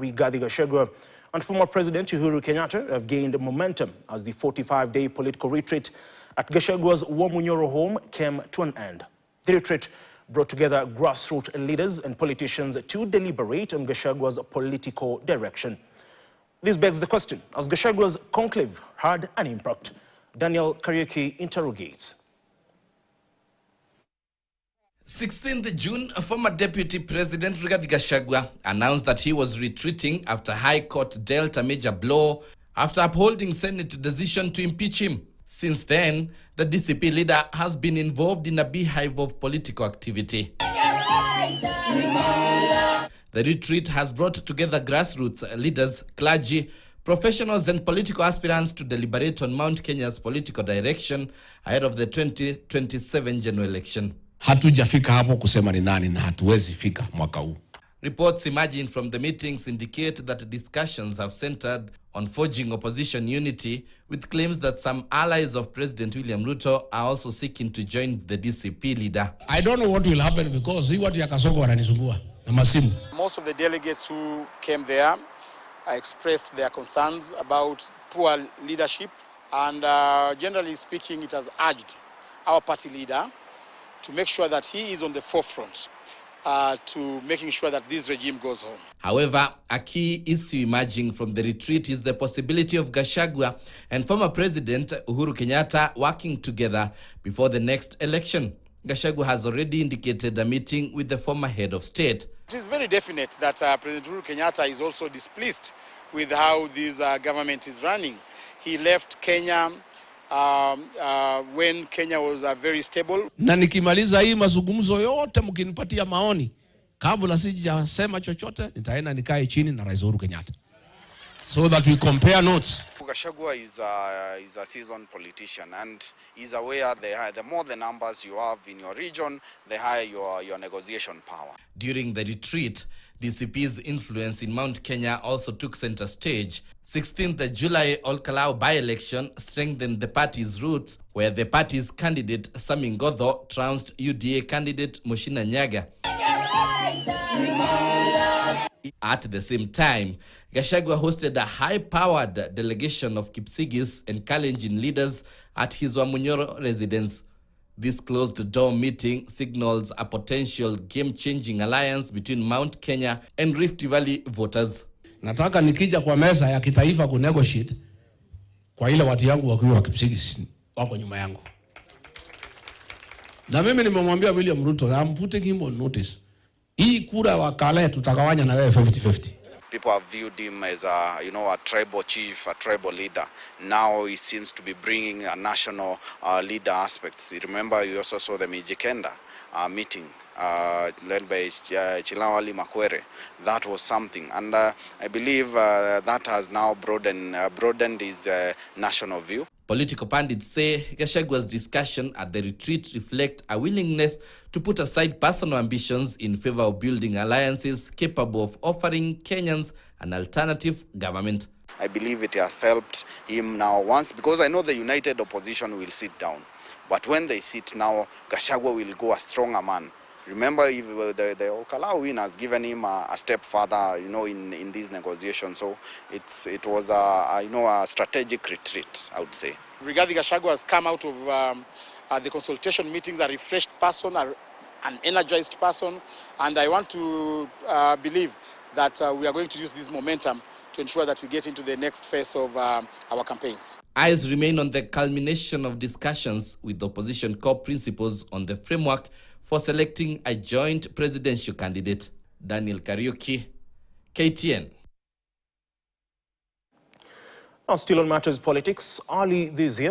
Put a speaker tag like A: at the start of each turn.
A: Rigathi Gachagua and former President Uhuru Kenyatta have gained momentum as the 45-day political retreat at Gachagua's Wamunyoro home came to an end. The retreat brought together grassroots leaders and politicians to deliberate on Gachagua's political direction. This begs the question, has Gachagua's conclave had an impact? Daniel Kariuki interrogates.
B: 16th June, former Deputy President Rigathi Gachagua announced that he was retreating after High Court dealt a major blow after upholding Senate decision to impeach him. Since then, the DCP leader has been involved in a beehive of political activity. The retreat has brought together grassroots leaders, clergy, professionals and political aspirants to deliberate on Mount Kenya's political direction ahead of the 2027 general election.
C: Hatujafika hapo kusema ni nani na hatuwezi fika mwaka huu.
B: Reports emerging from the meetings indicate that discussions have centered on forging opposition unity, with claims that some allies of President William Ruto are also seeking to join the DCP leader.
C: I don't know what will happen because hii watu ya Kasongo wananisumbua na masimu.
D: Most of the delegates who came there expressed their concerns about poor leadership, and generally speaking, it has urged our party leader to make sure that he is on the forefront to making sure that this regime goes home.
B: However, a key issue emerging from the retreat is the possibility of Gachagua and former President Uhuru Kenyatta working together before the next election. Gachagua has already indicated a meeting with the former head of state.
D: It is very definite that President Uhuru Kenyatta is also displeased with how this government is running. He left Kenya when Kenya was very stable.
C: Na nikimaliza hii mazungumzo yote mkinipatia maoni, kabla sijasema chochote, nitaenda nikae chini na Rais Uhuru Kenyatta, so that we compare notes.
E: Gachagua is a seasoned politician, and is aware the more the numbers you have in your region, the higher your negotiation power.
B: During the retreat, DCP's influence in Mount Kenya also took center stage. 16th July Olkalau by-election strengthened the party's roots, where the party's candidate Sami Ngodho trounced UDA candidate Mushina Nyaga. At the same time, Gachagua hosted a high-powered delegation of Kipsigis and Kalenjin leaders at his Wamunyoro residence. This closed-door meeting signals a potential game-changing alliance between Mount Kenya and Rift Valley voters.
C: Nataka nikija kwa meza ya kitaifa ku negotiate kwa ile watu yangu wakiwa Kipsigis wako nyuma yangu. Na mimi nimemwambia William Ruto, I'm putting him on notice. Hii kura wakale tutagawanya na wewe 50-50.
E: People have viewed him as a tribal chief, a tribal leader. Now he seems to be bringing a national leader aspects. Remember, you also saw the Mijikenda meeting led by Chilawali Makwere. That was something, and I believe that has now broadened his national view.
B: Political pundits say Gachagua's discussion at the retreat reflect a willingness to put aside personal ambitions in favor of building alliances capable of offering Kenyans an alternative government.
E: I believe it has helped him now once, because I know the united opposition will sit down. But when they sit now, Gachagua will go a stronger man. Remember, the Okalau win has given him a step further, in these negotiations. So it was a strategic retreat, I would say.
D: Rigathi Gachagua has come out of the consultation meetings a refreshed person, an energized person, and I want to believe that we are going to use this momentum to ensure that we get into the next phase of our campaigns.
B: Eyes remain on the culmination of discussions with opposition core principles on the framework for selecting a joint presidential candidate. Daniel Kariuki, KTN.
A: Now, still on matters politics, early this year,